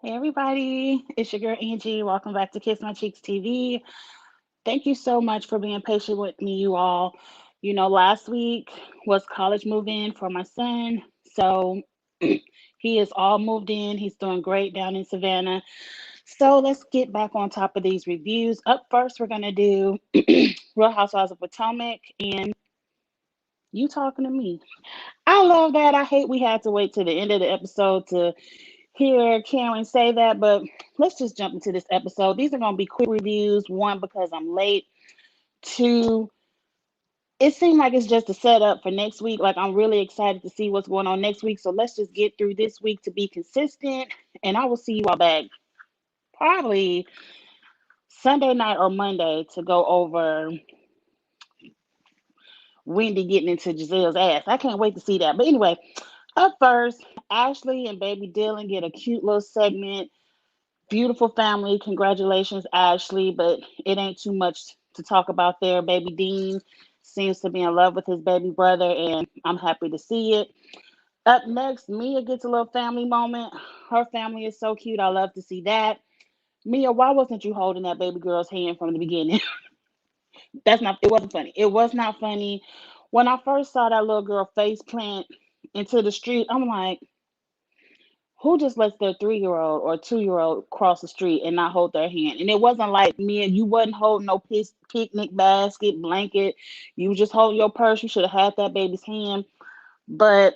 Hey everybody, it's your girl Angie. Welcome back to Kiss My Cheeks TV. Thank you so much for being patient with me, you all. Last week was college move in for my son. So he is all moved in. He's doing great down in Savannah. So let's get back on top of these reviews. Up first, we're going to do Real Housewives of Potomac and you talking to me. I love that. I hate we had to wait to the end of the episode to hear Karen say that, but let's just jump into this episode. These are going to be quick reviews. One, because I'm late. Two, it seemed like it's just a setup for next week. Like, I'm really excited to see what's going on next week. So let's just get through this week to be consistent. And I will see you all back probably Sunday night or Monday to go over Wendy getting into Giselle's ass. I can't wait to see that. But anyway, up first, Ashley and baby Dylan get a cute little segment. Beautiful family. Congratulations, Ashley. But it ain't too much to talk about there. Baby Dean seems to be in love with his baby brother, and I'm happy to see it. Up next, Mia gets a little family moment. Her family is so cute. I love to see that. Mia, why wasn't you holding that baby girl's hand from the beginning? It wasn't funny. It was not funny. When I first saw that little girl face plant into the street, I'm like, who just lets their 3-year-old or 2-year-old cross the street and not hold their hand? And it wasn't like me and you wasn't holding no picnic basket, blanket. You was just holding your purse. You should have had that baby's hand. But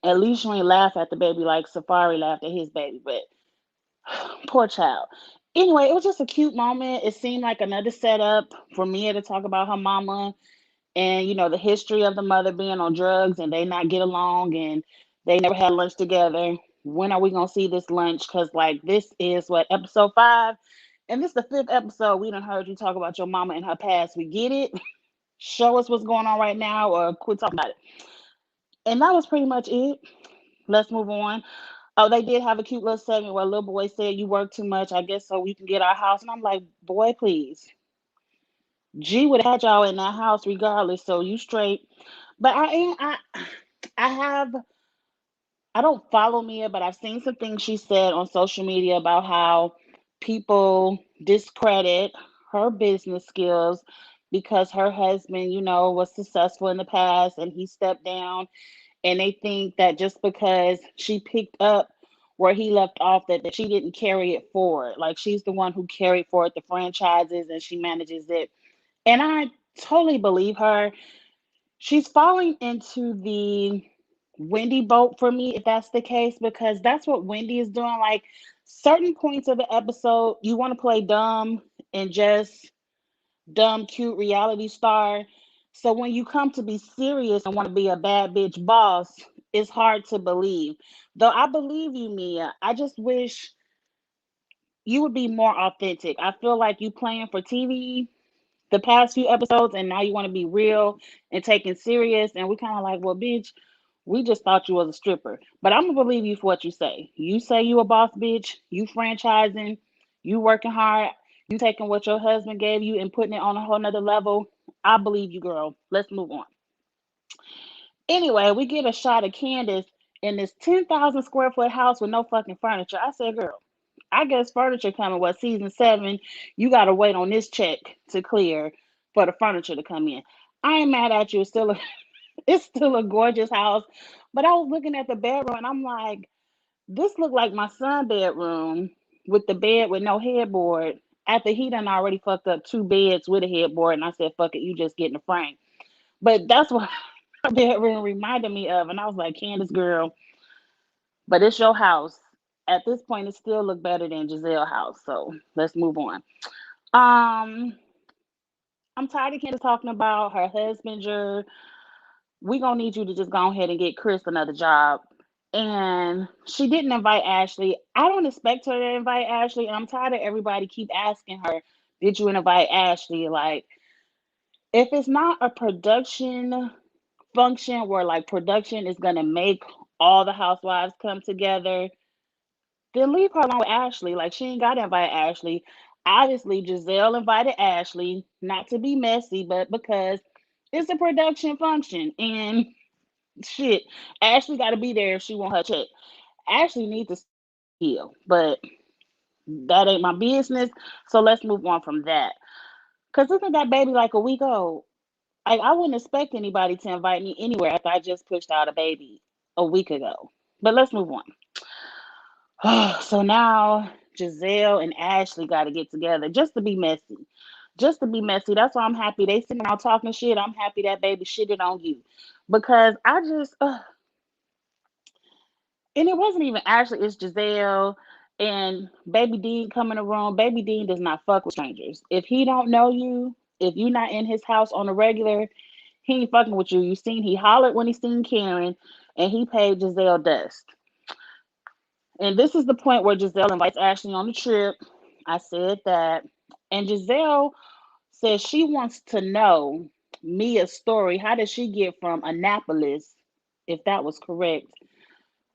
at least you ain't laugh at the baby like Safari laughed at his baby. But poor child. Anyway, it was just a cute moment. It seemed like another setup for Mia to talk about her mama and the history of the mother being on drugs and they not get along and they never had lunch together. When are we gonna see this lunch? Because like this is what episode 5, and this is the 5th episode. We done heard you talk about your mama and her past. We get it. Show us what's going on right now, or quit talking about it. And that was pretty much it. Let's move on. Oh, they did have a cute little segment where a little boy said, "You work too much, I guess, so we can get our house." And I'm like, boy, please. G would have had y'all in that house regardless, so you straight. But I have I don't follow Mia, but I've seen some things she said on social media about how people discredit her business skills because her husband, was successful in the past and he stepped down, and they think that just because she picked up where he left off that she didn't carry it forward. Like she's the one who carried forward the franchises and she manages it. And I totally believe her. She's falling into the Wendy boat for me, if that's the case, because that's what Wendy is doing. Like certain points of the episode, you want to play dumb and just dumb, cute reality star. So when you come to be serious and want to be a bad bitch boss, it's hard to believe. Though I believe you, Mia. I just wish you would be more authentic. I feel like you playing for TV the past few episodes and now you want to be real and taken serious, and we kind of like, well, bitch, we just thought you was a stripper. But I'm gonna believe you for what you say you a boss bitch, you franchising, you working hard, you taking what your husband gave you and putting it on a whole nother level. I believe you, girl. Let's move on. Anyway, we get a shot of Candace in this 10,000 square foot house with no fucking furniture. I said, girl, I guess furniture coming. What, season 7? You got to wait on this check to clear for the furniture to come in. I ain't mad at you. It's still a gorgeous house. But I was looking at the bedroom and I'm like, this looked like my son' bedroom with the bed with no headboard. After he done already fucked up 2 beds with a headboard, and I said, fuck it, you just get in the frame. But that's what her bedroom reminded me of. And I was like, Candace, girl, but it's your house. At this point, it still look better than Giselle's house. So let's move on. Um, I'm tired of Candace talking about her husband. We gonna need you to just go ahead and get Chris another job. And she didn't invite Ashley. I don't expect her to invite Ashley. I'm tired of everybody keep asking her, "Did you invite Ashley?" Like, if it's not a production function where like production is gonna make all the housewives come together, then leave her alone with Ashley. Like she ain't gotta invite Ashley. Obviously, Giselle invited Ashley, not to be messy, but because it's a production function. And shit, Ashley gotta be there if she want her check. Ashley needs to heal. But that ain't my business. So let's move on from that. Cause isn't that baby like a week old? Like I wouldn't expect anybody to invite me anywhere after I just pushed out a baby a week ago. But let's move on. So now Giselle and Ashley got to get together just to be messy. Just to be messy. That's why I'm happy they sitting around talking shit. I'm happy that baby shitted on you, because I just and it wasn't even Ashley. It's Giselle and Baby Dean come in the room. Baby Dean does not fuck with strangers. If he don't know you, if you're not in his house on a regular, he ain't fucking with you. You seen he hollered when he seen Karen, and he paid Giselle dust. And this is the point where Giselle invites Ashley on the trip. I said that. And Giselle says she wants to know Mia's story. How did she get from Annapolis, if that was correct,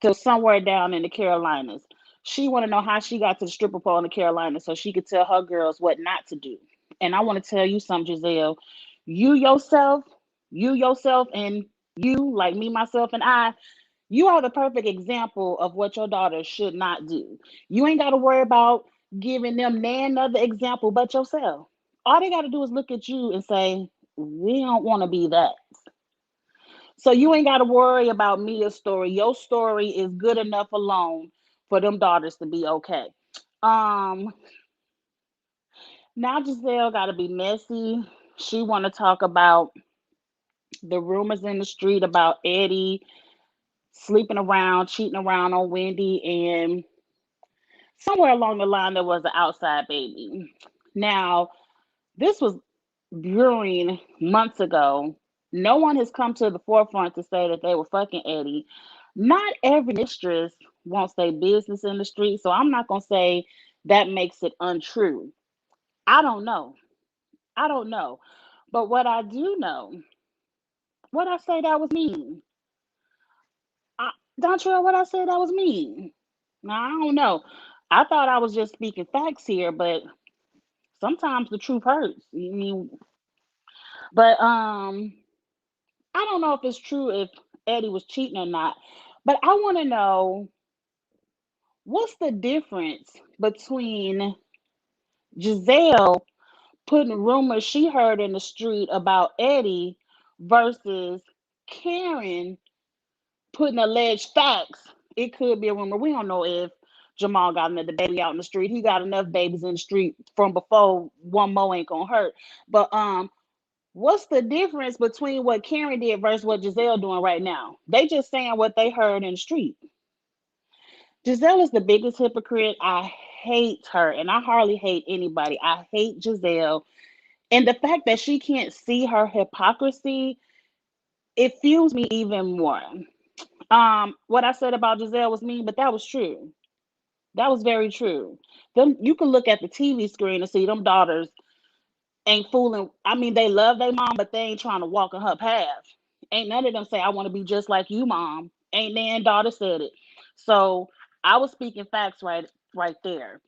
to somewhere down in the Carolinas? She want to know how she got to the stripper pole in the Carolinas so she could tell her girls what not to do. And I want to tell you something, Giselle. You yourself, you yourself, and you, like me, myself, and I, you are the perfect example of what your daughter should not do. You ain't got to worry about giving them another example but yourself. All they got to do is look at you and say, we don't want to be that. So you ain't got to worry about Mia's story. Your story is good enough alone for them daughters to be okay. Um, Now Giselle got to be messy. She want to talk about the rumors in the street about Eddie sleeping around, cheating around on Wendy, and somewhere along the line there was an outside baby. Now, this was brewing months ago. No one has come to the forefront to say that they were fucking Eddie. Not every mistress wants their business in the street, so I'm not gonna say that makes it untrue. I don't know. I don't know. But what I do know, what I say that was mean. I, Dontrell, what I said that was mean. Now I don't know. I thought I was just speaking facts here, but sometimes the truth hurts. I mean, but I don't know if it's true if Eddie was cheating or not. But I want to know, what's the difference between Giselle putting rumors she heard in the street about Eddie versus Karen putting alleged facts. It could be a rumor. We don't know if Jamal got another baby out in the street. He got enough babies in the street from before. One more ain't gonna hurt. But what's the difference between what Karen did versus what Giselle doing right now? They just saying what they heard in the street. Giselle is the biggest hypocrite. I hate her, and I hardly hate anybody. I hate Giselle, and the fact that she can't see her hypocrisy, it fuels me even more. What I said about Giselle was mean, but that was true. That was very true. Them, you can look at the TV screen and see them daughters ain't fooling. I mean, they love their mom, but they ain't trying to walk in her path. Ain't none of them say, I want to be just like you, mom. Ain't their daughter said it. So I was speaking facts right there.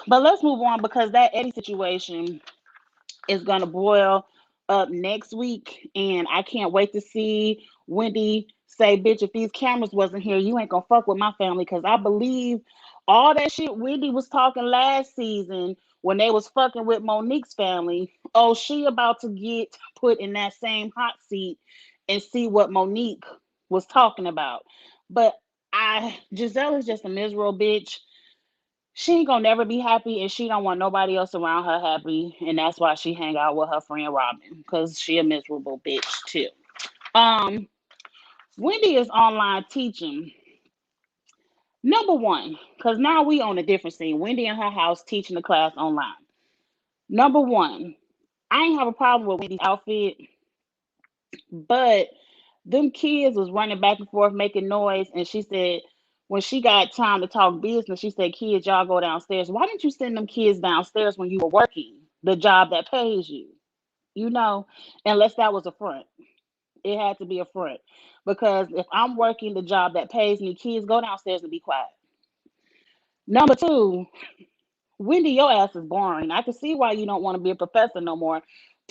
But let's move on, because that Eddie situation is gonna boil up next week, and I can't wait to see Wendy say, "Bitch, if these cameras wasn't here, you ain't gonna fuck with my family." Because I believe all that shit Wendy was talking last season when they was fucking with Monique's family. Oh, she about to get put in that same hot seat and see what Monique was talking about. But Giselle is just a miserable bitch. She ain't gonna never be happy, and she don't want nobody else around her happy, and that's why she hang out with her friend Robin, because she a miserable bitch too. um Wendy is online teaching. Number one, because now we on a different scene. Wendy in her house teaching the class online. Number one, I ain't have a problem with Wendy's outfit, but them kids was running back and forth making noise, and she said when she got time to talk business, she said, kids, y'all go downstairs. Why didn't you send them kids downstairs when you were working the job that pays you? You know, unless that was a front. It had to be a front. Because if I'm working the job that pays me, kids, go downstairs and be quiet. Number two, Wendy, your ass is boring. I can see why you don't want to be a professor no more.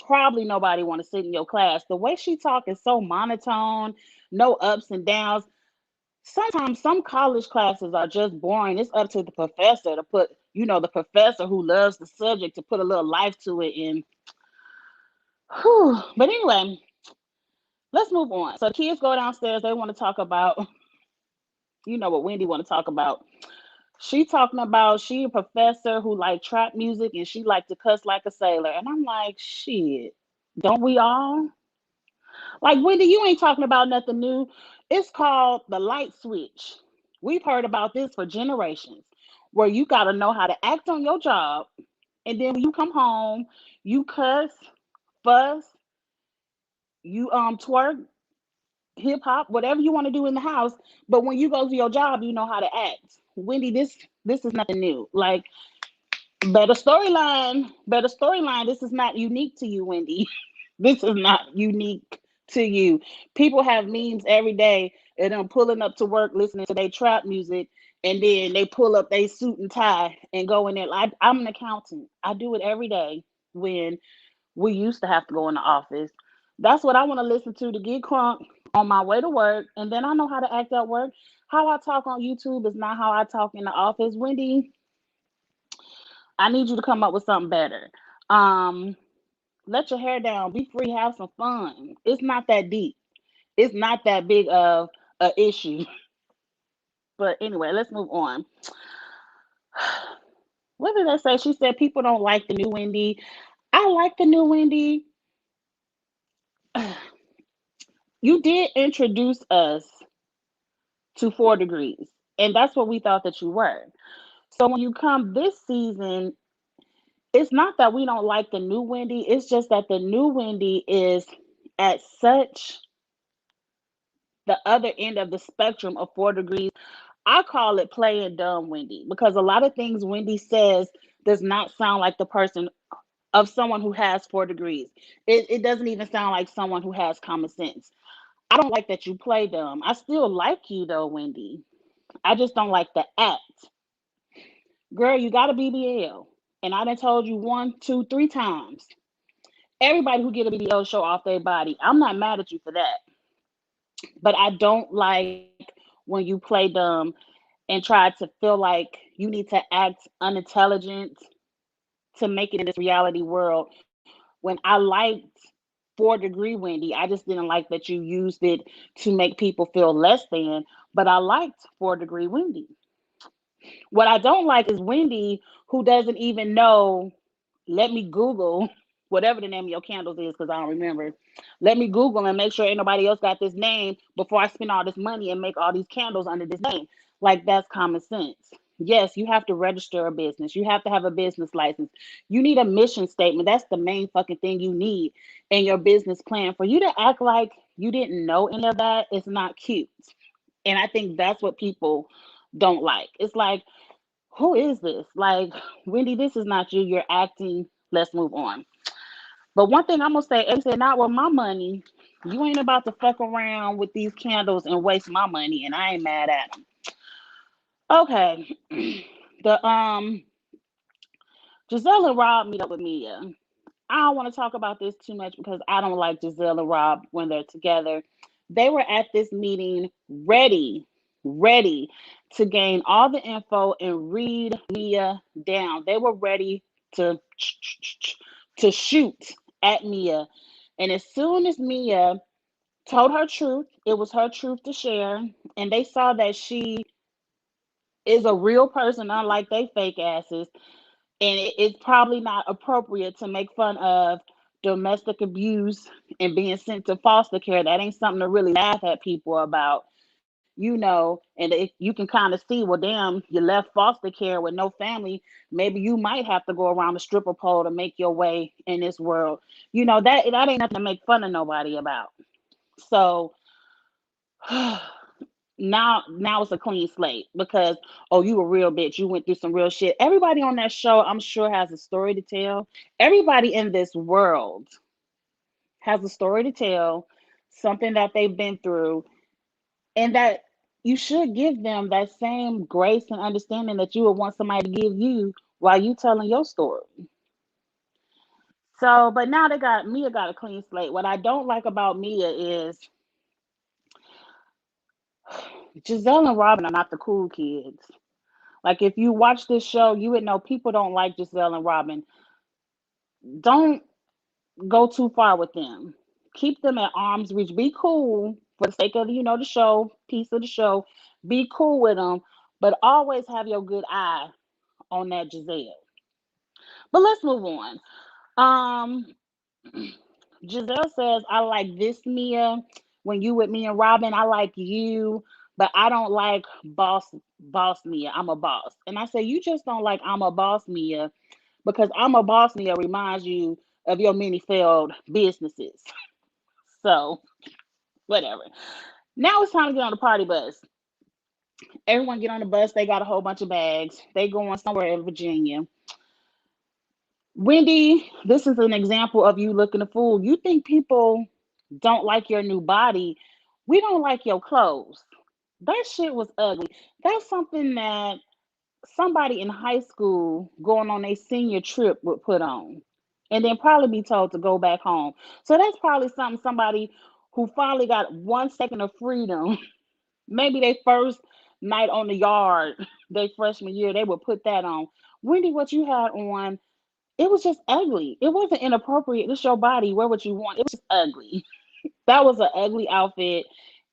Probably nobody want to sit in your class. The way she talk is so monotone, no ups and downs. sometimes some college classes are just boring. It's up to the professor to put, the professor who loves the subject to put a little life to it. And whew. But anyway, let's move on. So the kids go downstairs. They want to talk about, what Wendy want to talk about. She talking about she a professor who like trap music and she like to cuss like a sailor. And I'm like, shit, don't we all? Like, Wendy, you ain't talking about nothing new. It's called the light switch. We've heard about this for generations, where you got to know how to act on your job. And then when you come home, you cuss, fuss, you twerk, hip hop, whatever you want to do in the house. But when you go to your job, you know how to act. Wendy, this is nothing new. Like, better storyline. This is not unique to you, Wendy. This is not unique to you. People have memes every day and them pulling up to work listening to their trap music, and then they pull up their suit and tie and go in there. I'm an accountant. I do it every day when we used to have to go in the office. That's what I want to listen to get crunk on my way to work. And then I know how to act at work. How I talk on YouTube is not how I talk in the office. Wendy, I need you to come up with something better. Um, let your hair down, be free, have some fun. It's not that deep. It's not that big of a issue. But anyway, let's move on. What did I say? She said people don't like the new Wendy. I like the new Wendy. You did introduce us to 4 degrees, and that's what we thought that you were. So when you come this season, it's not that we don't like the new Wendy. It's just that the new Wendy is at such the other end of the spectrum of 4 degrees. I call it playing dumb Wendy because a lot of things Wendy says does not sound like the person of someone who has 4 degrees. It doesn't even sound like someone who has common sense. I don't like that you play dumb. I still like you though, Wendy. I just don't like the act. Girl, you got a BBL. And I done told you one, two, three times. Everybody who get a BBL show off their body. I'm not mad at you for that. But I don't like when you play dumb and try to feel like you need to act unintelligent to make it in this reality world. When I liked 4 degree Wendy, I just didn't like that you used it to make people feel less than. But I liked 4 degree Wendy. What I don't like is Wendy who doesn't even know. Let me Google whatever the name of your candles is because I don't remember. Let me Google and make sure ain't nobody else got this name before I spend all this money and make all these candles under this name. Like, that's common sense. Yes, you have to register a business. You have to have a business license. You need a mission statement. That's the main fucking thing you need in your business plan. For you to act like you didn't know any of that, it's not cute. And I think that's what people don't like. It's like, who is this? Like, Wendy, this is not you. You're acting. Let's move on. But one thing I'm gonna say, Ace said, not with my money. You ain't about to fuck around with these candles and waste my money, and I ain't mad at them. Okay. The Giselle and Rob meet up with Mia. I don't want to talk about this too much because I don't like Giselle and Rob when they're together. They were at this meeting ready to gain all the info and read Mia down. They were ready to shoot at Mia. And as soon as Mia told her truth, it was her truth to share, and they saw that she is a real person, unlike they fake asses, and it's probably not appropriate to make fun of domestic abuse and being sent to foster care. That ain't something to really laugh at people about, and you can kind of see, well, damn, you left foster care with no family. Maybe you might have to go around the stripper pole to make your way in this world. That ain't nothing to make fun of nobody about. So now it's a clean slate because, oh, you a real bitch, you went through some real shit. Everybody on that show, I'm sure, has a story to tell. Everybody in this world has a story to tell, something that they've been through, and that you should give them that same grace and understanding that you would want somebody to give you while you telling your story. So, but now Mia got a clean slate. What I don't like about Mia is Giselle and Robin are not the cool kids. Like if you watch this show, you would know people don't like Giselle and Robin. Don't go too far with them. Keep them at arm's reach. Be cool for the sake of the show, piece of the show. Be cool with them, but always have your good eye on that Giselle. But let's move on. Um, Giselle says, "I like this Mia. When you with me and Robin, I like you, but I don't like boss Mia. I'm a boss." And I say, "You just don't like I'm a boss Mia because I'm a boss Mia reminds you of your many failed businesses." So whatever. Now it's time to get on the party bus. Everyone get on the bus. They got a whole bunch of bags. They going somewhere in Virginia. Wendy, this is an example of you looking a fool. You think people don't like your new body. We don't like your clothes. That shit was ugly. That's something that somebody in high school going on a senior trip would put on and then probably be told to go back home. So that's probably something somebody who finally got 1 second of freedom, maybe their first night on the yard, their freshman year, they would put that on. Wendy, what you had on, it was just ugly. It wasn't inappropriate. It's your body. Wear what you want. It was just ugly. That was an ugly outfit,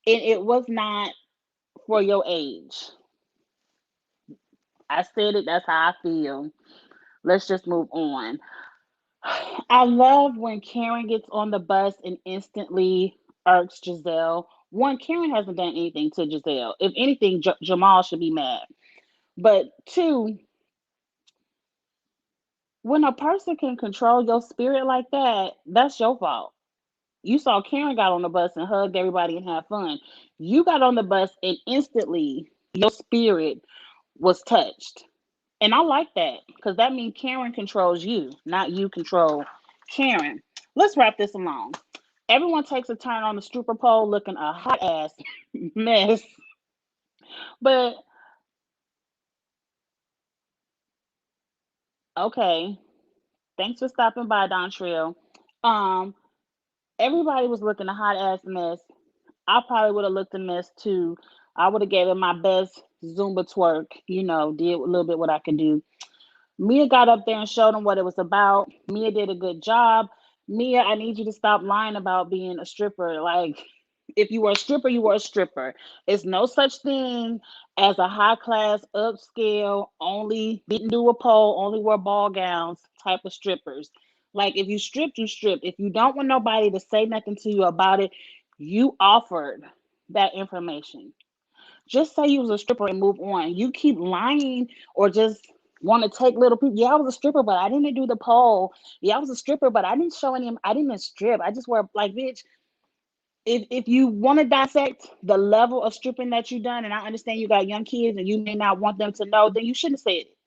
and it was not for your age. I said it. That's how I feel. Let's just move on. I love when Karen gets on the bus and instantly irks Giselle. One, Karen hasn't done anything to Giselle. If anything, Jamal should be mad. But two, when a person can control your spirit like that, that's your fault. You saw Karen got on the bus and hugged everybody and had fun. You got on the bus and instantly your spirit was touched. And I like that because that means Karen controls you, not you control Karen. Let's wrap this along. Everyone takes a turn on the stripper pole looking a hot ass mess. But okay, thanks for stopping by, Don Trill. Um, Everybody was looking a hot ass mess. I probably would have looked a mess too. I would have gave it my best Zumba twerk, did a little bit what I could do. Mia got up there and showed them what it was about. Mia did a good job. Mia, I need you to stop lying about being a stripper. Like, if you were a stripper, you were a stripper. It's no such thing as a high class, upscale, only didn't do a pole, only wore ball gowns type of strippers. Like, if you stripped, you stripped. If you don't want nobody to say nothing to you about it, you offered that information. Just say you was a stripper and move on. You keep lying or just want to take little people. Yeah, I was a stripper, but I didn't do the pole. Yeah, I was a stripper, but I didn't show any. I didn't strip. I just wear like bitch. If you want to dissect the level of stripping that you done, and I understand you got young kids and you may not want them to know, then you shouldn't have said it.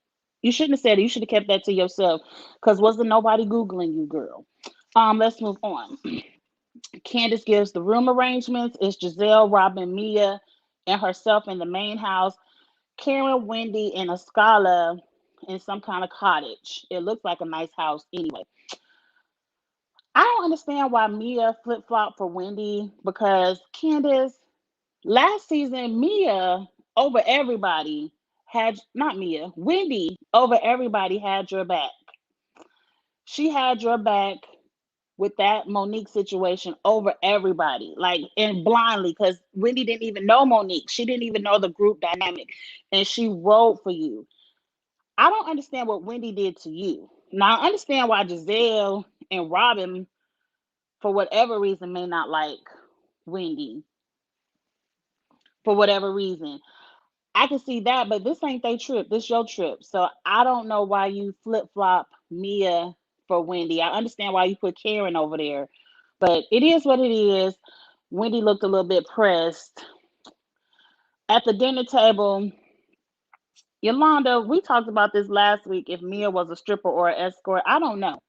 You shouldn't have said it. You should have kept that to yourself. Cause wasn't nobody Googling you, girl. Let's move on. Candace gives the room arrangements. It's Giselle, Robin, Mia, and herself in the main house. Karen, Wendy, and Ascala in some kind of cottage. It looks like a nice house anyway. I don't understand why Mia flip flop for Wendy because Candace, last season, Mia over everybody had, not Mia, Wendy over everybody had your back. She had your back with that Monique situation over everybody, like and blindly, because Wendy didn't even know Monique. She didn't even know the group dynamic, and she rode for you. I don't understand what Wendy did to you. Now I understand why Giselle and Robin, for whatever reason, may not like Wendy for whatever reason. I can see that, but this ain't their trip. This your trip. So I don't know why you flip flop Mia for Wendy. I understand why you put Karen over there, but it is what it is. Wendy looked a little bit pressed. At the dinner table, Yolanda, we talked about this last week if Mia was a stripper or an escort. I don't know.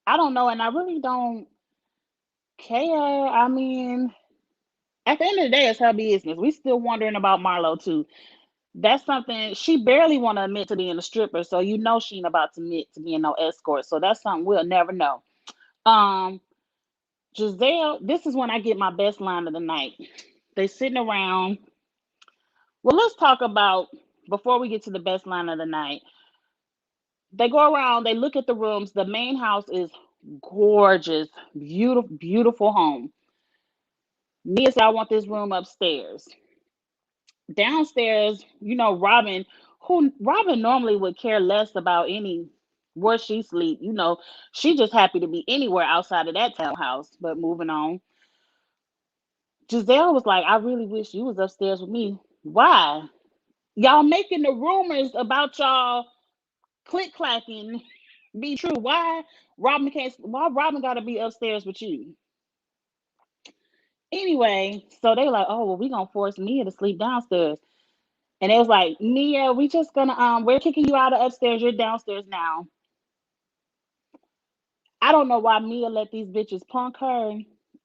I don't know, and I really don't care. I mean, at the end of the day, it's her business. We still wondering about Marlo too. That's something she barely want to admit to being a stripper, so she ain't about to admit to being no escort. So that's something we'll never know. Um, Giselle, this is when I get my best line of the night. They sitting around. Well, let's talk about, before we get to the best line of the night. They go around, they look at the rooms. The main house is gorgeous, beautiful, beautiful home. Mia said, I want this room upstairs. Downstairs, Robin normally would care less about any where she sleep. She just happy to be anywhere outside of that townhouse. But moving on, Giselle was like, I really wish you was upstairs with me. Why? Y'all making the rumors about y'all click clacking be true. Why Robin gotta be upstairs with you? Anyway, so they like, oh well, we gonna force Mia to sleep downstairs. And it was like, Mia, we just gonna we're kicking you out of upstairs, you're downstairs now. I don't know why Mia let these bitches punk her.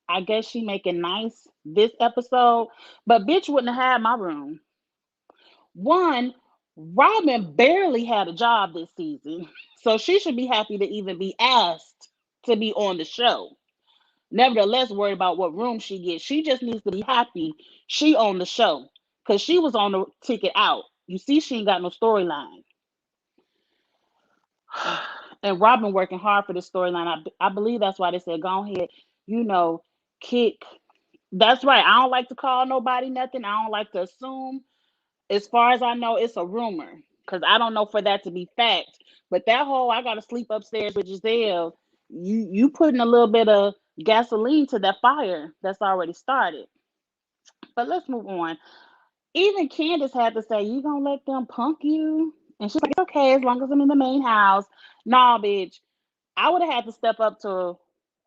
I guess she making nice this episode, but bitch wouldn't have had my room. One, Robin barely had a job this season, so she should be happy to even be asked to be on the show. Nevertheless, worried about what room she gets. She just needs to be happy she on the show, because she was on the ticket out. You see, she ain't got no storyline. And Robin working hard for this storyline. I believe that's why they said, go ahead, you know, kick. That's right. I don't like to call nobody nothing. I don't like to assume. As far as I know, it's a rumor, because I don't know for that to be fact. But that whole I gotta sleep upstairs with Giselle, you putting a little bit of gasoline to that fire that's already started. But let's move on. Even Candace had to say, you gonna let them punk you? And she's like, it's okay as long as I'm in the main house. Nah, bitch. I would have had to step up to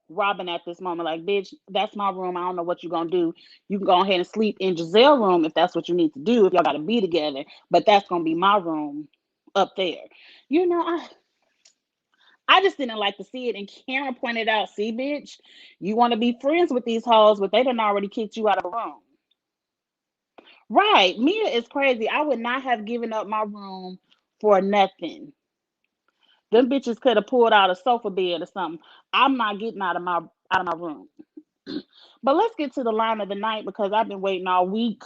Robin at this moment. Like, bitch, that's my room. I don't know what you're gonna do. You can go ahead and sleep in Giselle's room if that's what you need to do, if y'all gotta be together. But that's gonna be my room up there. You know, I just didn't like to see it. And Karen pointed out, see, bitch, you want to be friends with these hoes, but they done already kicked you out of the room. Right. Mia is crazy. I would not have given up my room for nothing. Them bitches could have pulled out a sofa bed or something. I'm not getting out of my room. But let's get to the line of the night, because I've been waiting all week.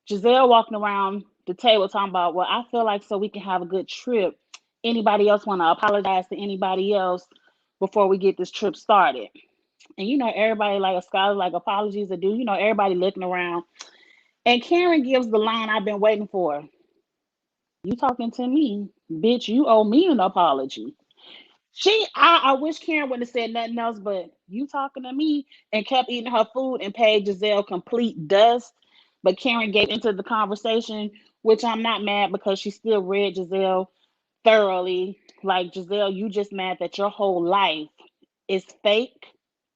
Giselle walking around the table talking about, well, I feel like so we can have a good trip. Anybody else want to apologize to anybody else before we get this trip started? And everybody like a scholar, like apologies are due. Everybody looking around. And Karen gives the line I've been waiting for. You talking to me, bitch, you owe me an apology. I wish Karen wouldn't have said nothing else, but you talking to me, and kept eating her food and paid Giselle complete dust. But Karen gave into the conversation, which I'm not mad, because she still read Giselle thoroughly. Like, Giselle, you just mad that your whole life is fake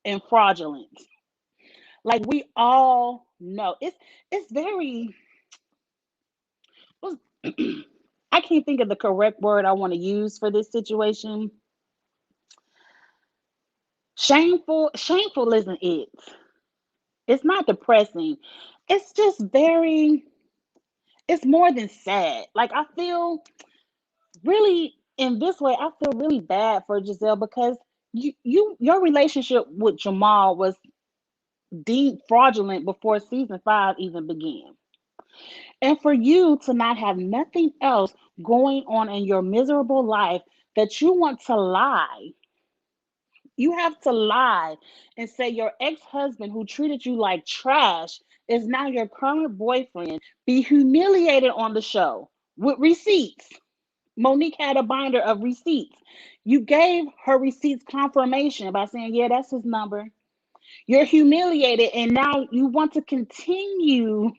and fraudulent. Like, we all know. It's very I can't think of the correct word I want to use for this situation. Shameful isn't it? It's not depressing. It's just very, it's more than sad. Like, I feel really, in this way, I feel really bad for Giselle, because your relationship with Jamal was deemed fraudulent before season 5 even began. And for you to not have nothing else going on in your miserable life, that you want to lie. You have to lie and say your ex-husband, who treated you like trash, is now your current boyfriend. Be humiliated on the show with receipts. Monique had a binder of receipts. You gave her receipts confirmation by saying, yeah, that's his number. You're humiliated, and now you want to continue,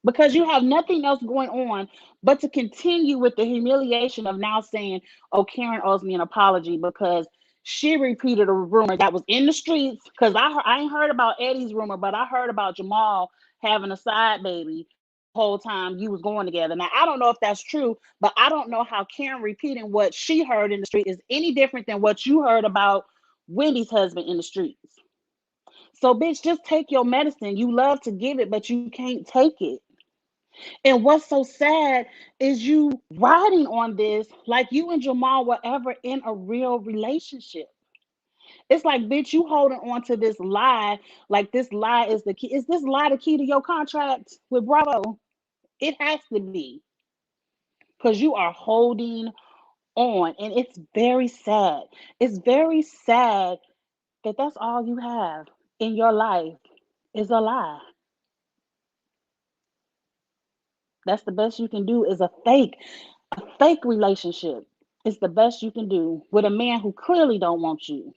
because you have nothing else going on but to continue with the humiliation of now saying, oh, Karen owes me an apology, because she repeated a rumor that was in the streets. Because I ain't heard about Eddie's rumor, but I heard about Jamal having a side baby the whole time you was going together. Now, I don't know if that's true, but I don't know how Karen repeating what she heard in the street is any different than what you heard about Wendy's husband in the streets. So, bitch, just take your medicine. You love to give it, but you can't take it. And what's so sad is you riding on this like you and Jamal were ever in a real relationship. It's like, bitch, you holding on to this lie. Like this lie is the key. Is this lie the key to your contract with Bravo? It has to be. Because you are holding on. And it's very sad. It's very sad that that's all you have in your life is a lie. That's the best you can do is a fake relationship. It's the best you can do with a man who clearly don't want you.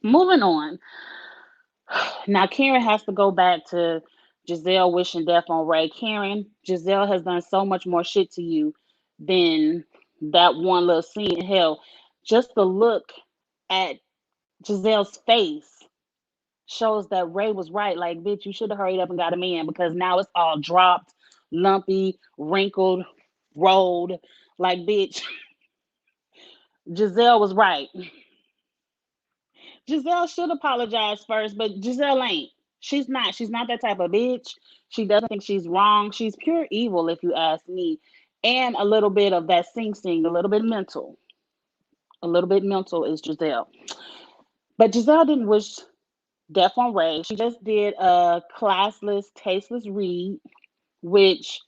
Moving on. Now Karen has to go back to Giselle wishing death on Ray. Karen, Giselle has done so much more shit to you than that one little scene. Hell, just the look at Giselle's face shows that Ray was right. Like, bitch, you should have hurried up and got a man because now it's all dropped, lumpy, wrinkled, rolled. Like, bitch, Giselle was right. Giselle should apologize first, but Giselle ain't. She's not. She's not that type of bitch. She doesn't think she's wrong. She's pure evil, if you ask me. And a little bit of that sing, a little bit mental. A little bit mental is Giselle. But Giselle didn't wish death on Ray. She just did a classless, tasteless read, which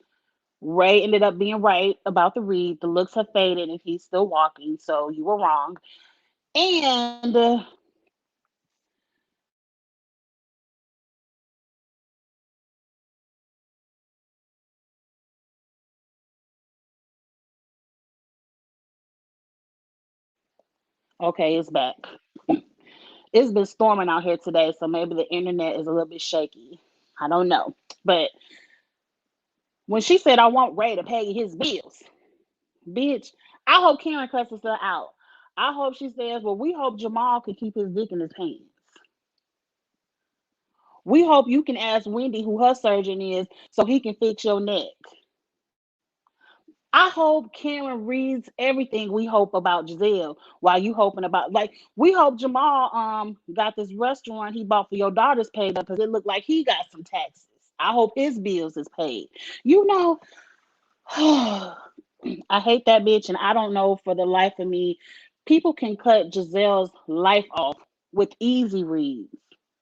Ray ended up being right about the read. The looks have faded and he's still walking, so you were wrong. And okay, it's back. It's been storming out here today, so maybe the internet is a little bit shaky. I don't know. But when she said, I want Ray to pay his bills, bitch, I hope Karen cusses her out. I hope she says, well, we hope Jamal can keep his dick in his pants. We hope you can ask Wendy who her surgeon is so he can fix your neck. I hope Karen reads everything we hope about Giselle while you hoping about like we hope Jamal got this restaurant he bought for your daughters paid up because it looked like he got some taxes. I hope his bills is paid. You know, I hate that bitch and I don't know for the life of me. People can cut Giselle's life off with easy reads.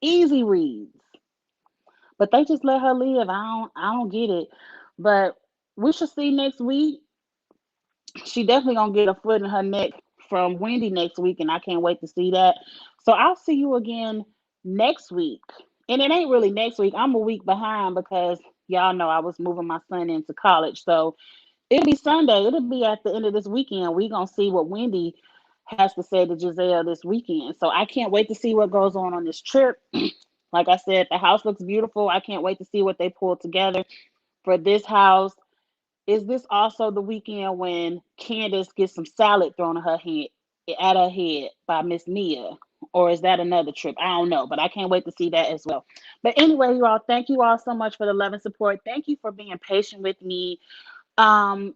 Easy reads. But they just let her live. I don't get it. But we should see next week. She definitely gonna get a foot in her neck from Wendy next week, and I can't wait to see that. So I'll see you again next week. And it ain't really next week. I'm a week behind because y'all know I was moving my son into college. So it'll be Sunday. It'll be at the end of this weekend. We gonna see what Wendy has to say to Giselle this weekend. So I can't wait to see what goes on this trip. Like I said, the house looks beautiful. I can't wait to see what they pull together for this house. Is this also the weekend when Candace gets some salad thrown at her head by Miss Nia? Or is that another trip? I don't know, but I can't wait to see that as well. But anyway, you all, thank you all so much for the love and support. Thank you for being patient with me. Um,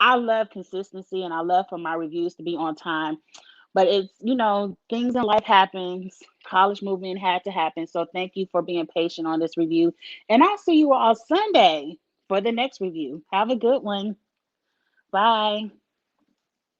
I love consistency and I love for my reviews to be on time. But it's, things in life happens. College movement had to happen. So thank you for being patient on this review. And I'll see you all Sunday for the next review. Have a good one. Bye.